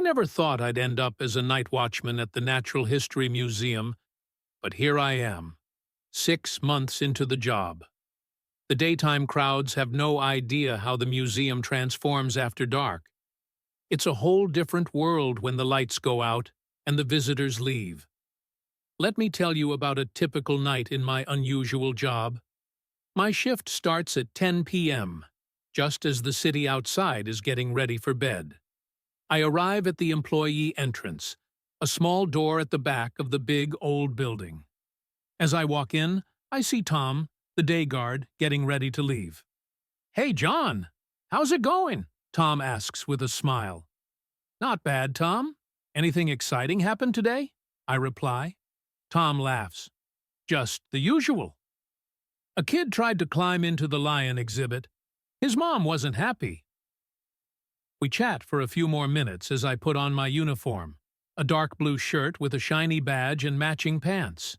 never thought I'd end up as a night watchman at the Natural History Museum, but here I am, 6 months into the job. The daytime crowds have no idea how the museum transforms after dark. It's a whole different world when the lights go out and the visitors leave. Let me tell you about a typical night in my unusual job. My shift starts at 10 p.m., just as the city outside is getting ready for bed. I arrive at the employee entrance, a small door at the back of the big old building. As I walk in, I see Tom, the day guard, getting ready to leave. "Hey, John, how's it going?" Tom asks with a smile. "Not bad, Tom. Anything exciting happened today?" I reply. Tom laughs. "Just the usual. A kid tried to climb into the lion exhibit. His mom wasn't happy." We chat for a few more minutes as I put on my uniform, a dark blue shirt with a shiny badge and matching pants.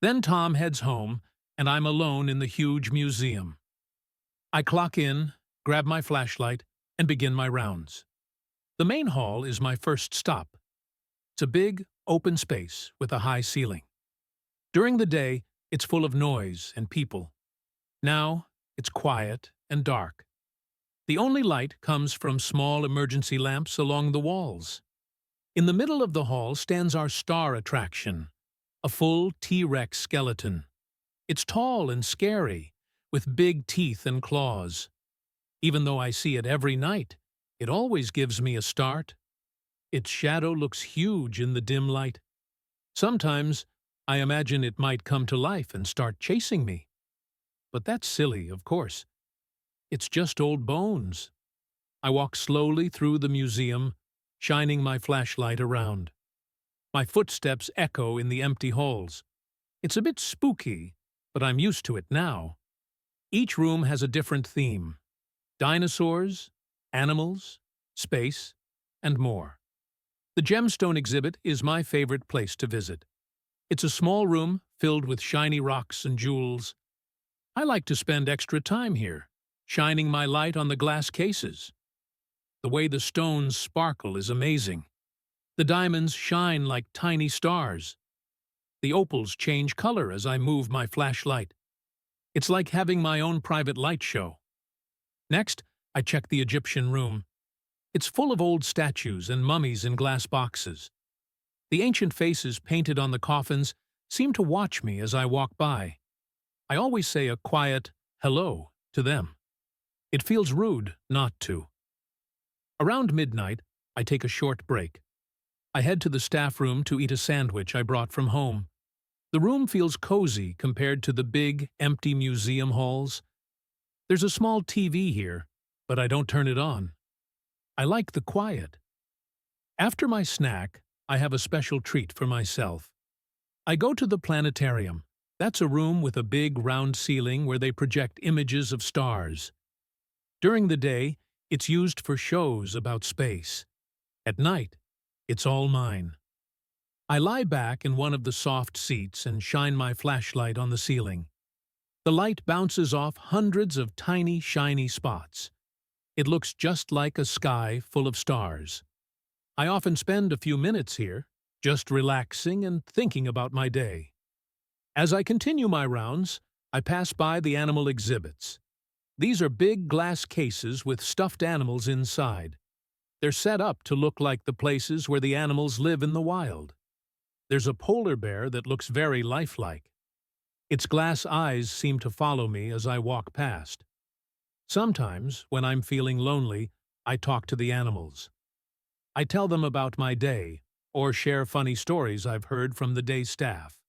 Then Tom heads home, and I'm alone in the huge museum. I clock in, grab my flashlight, and begin my rounds. The main hall is my first stop. It's a big, open space with a high ceiling. During the day, it's full of noise and people. Now, it's quiet and dark. The only light comes from small emergency lamps along the walls. In the middle of the hall stands our star attraction, a full T-Rex skeleton. It's tall and scary, with big teeth and claws. Even though I see it every night, it always gives me a start. Its shadow looks huge in the dim light. Sometimes, I imagine it might come to life and start chasing me. But that's silly, of course. It's just old bones. I walk slowly through the museum, shining my flashlight around. My footsteps echo in the empty halls. It's a bit spooky, but I'm used to it now. Each room has a different theme: dinosaurs, animals, space, and more. The gemstone exhibit is my favorite place to visit. It's a small room filled with shiny rocks and jewels. I like to spend extra time here, shining my light on the glass cases. The way the stones sparkle is amazing. The diamonds shine like tiny stars. The opals change color as I move my flashlight. It's like having my own private light show. Next, I check the Egyptian room. It's full of old statues and mummies in glass boxes. The ancient faces painted on the coffins seem to watch me as I walk by. I always say a quiet hello to them. It feels rude not to. Around midnight, I take a short break. I head to the staff room to eat a sandwich I brought from home. The room feels cozy compared to the big, empty museum halls. There's a small TV here, but I don't turn it on. I like the quiet. After my snack, I have a special treat for myself. I go to the planetarium. That's a room with a big, round ceiling where they project images of stars. During the day, it's used for shows about space. At night, it's all mine. I lie back in one of the soft seats and shine my flashlight on the ceiling. The light bounces off hundreds of tiny, shiny spots. It looks just like a sky full of stars. I often spend a few minutes here, just relaxing and thinking about my day. As I continue my rounds, I pass by the animal exhibits. These are big glass cases with stuffed animals inside. They're set up to look like the places where the animals live in the wild. There's a polar bear that looks very lifelike. Its glass eyes seem to follow me as I walk past. Sometimes, when I'm feeling lonely, I talk to the animals. I tell them about my day, or share funny stories I've heard from the day staff.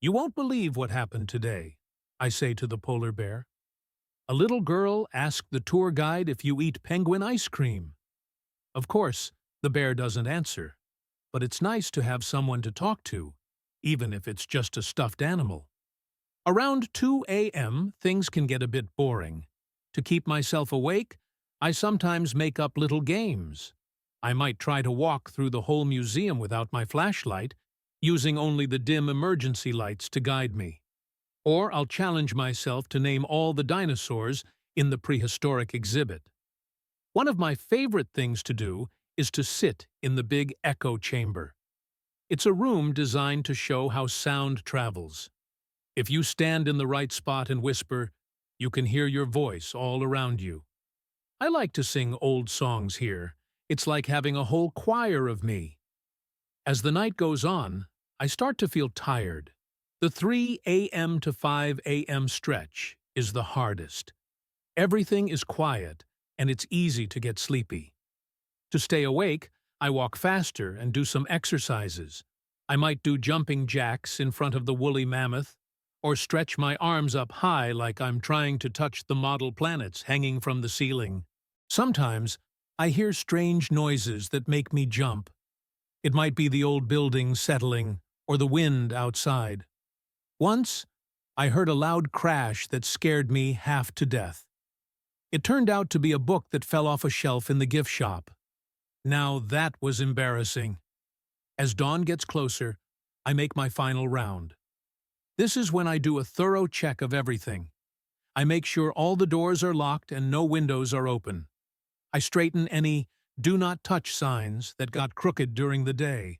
"You won't believe what happened today," I say to the polar bear. "A little girl asked the tour guide if you eat penguin ice cream." Of course, the bear doesn't answer, but it's nice to have someone to talk to, even if it's just a stuffed animal. Around 2 a.m., things can get a bit boring. To keep myself awake, I sometimes make up little games. I might try to walk through the whole museum without my flashlight, using only the dim emergency lights to guide me. Or I'll challenge myself to name all the dinosaurs in the prehistoric exhibit. One of my favorite things to do is to sit in the big echo chamber. It's a room designed to show how sound travels. If you stand in the right spot and whisper, you can hear your voice all around you. I like to sing old songs here. It's like having a whole choir of me. As the night goes on, I start to feel tired. The 3 a.m. to 5 a.m. stretch is the hardest. Everything is quiet, and it's easy to get sleepy. To stay awake, I walk faster and do some exercises. I might do jumping jacks in front of the woolly mammoth, or stretch my arms up high like I'm trying to touch the model planets hanging from the ceiling. Sometimes, I hear strange noises that make me jump. It might be the old building settling, or the wind outside. Once, I heard a loud crash that scared me half to death. It turned out to be a book that fell off a shelf in the gift shop. Now that was embarrassing. As dawn gets closer, I make my final round. This is when I do a thorough check of everything. I make sure all the doors are locked and no windows are open. I straighten any "do not touch" signs that got crooked during the day.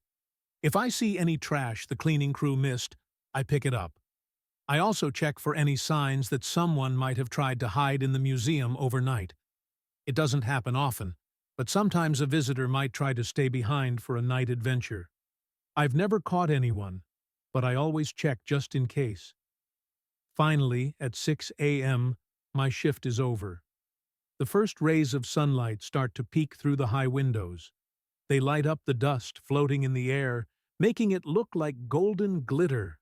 If I see any trash the cleaning crew missed, I pick it up. I also check for any signs that someone might have tried to hide in the museum overnight. It doesn't happen often, but sometimes a visitor might try to stay behind for a night adventure. I've never caught anyone, but I always check just in case. Finally, at 6 a.m., my shift is over. The first rays of sunlight start to peek through the high windows. They light up the dust floating in the air, making it look like golden glitter.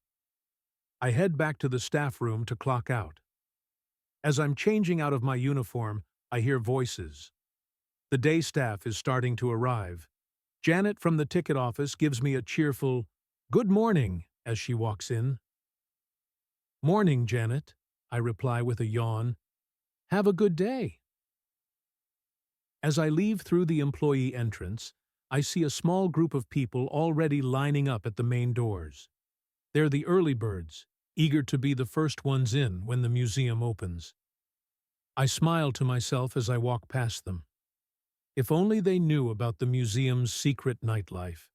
I head back to the staff room to clock out. As I'm changing out of my uniform, I hear voices. The day staff is starting to arrive. Janet from the ticket office gives me a cheerful, "Good morning," as she walks in. "Morning, Janet," I reply with a yawn. "Have a good day." As I leave through the employee entrance, I see a small group of people already lining up at the main doors. They're the early birds, eager to be the first ones in when the museum opens. I smile to myself as I walk past them. If only they knew about the museum's secret nightlife.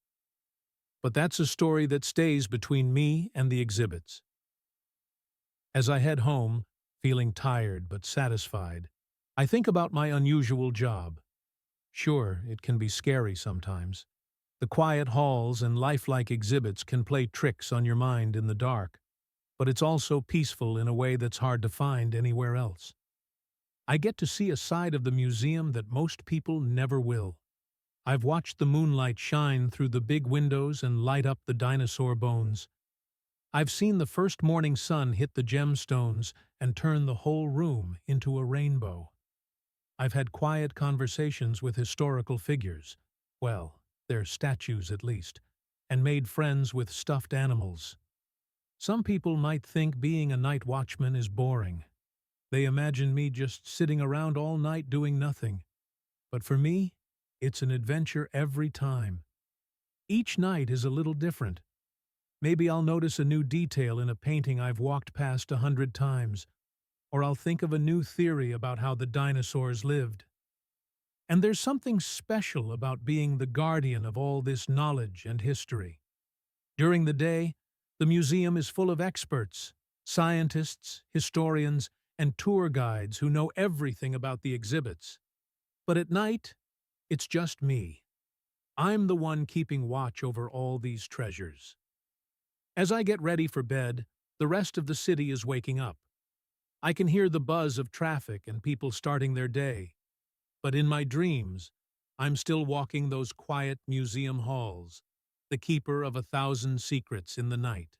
But that's a story that stays between me and the exhibits. As I head home, feeling tired but satisfied, I think about my unusual job. Sure, it can be scary sometimes. The quiet halls and lifelike exhibits can play tricks on your mind in the dark, but it's also peaceful in a way that's hard to find anywhere else. I get to see a side of the museum that most people never will. I've watched the moonlight shine through the big windows and light up the dinosaur bones. I've seen the first morning sun hit the gemstones and turn the whole room into a rainbow. I've had quiet conversations with historical figures, well, they're statues at least, and made friends with stuffed animals. Some people might think being a night watchman is boring. They imagine me just sitting around all night doing nothing. But for me, it's an adventure every time. Each night is a little different. Maybe I'll notice a new detail in a painting I've walked past 100 times, or I'll think of a new theory about how the dinosaurs lived. And there's something special about being the guardian of all this knowledge and history. During the day, the museum is full of experts, scientists, historians, and tour guides who know everything about the exhibits. But at night, it's just me. I'm the one keeping watch over all these treasures. As I get ready for bed, the rest of the city is waking up. I can hear the buzz of traffic and people starting their day. But in my dreams, I'm still walking those quiet museum halls, the keeper of 1,000 secrets in the night.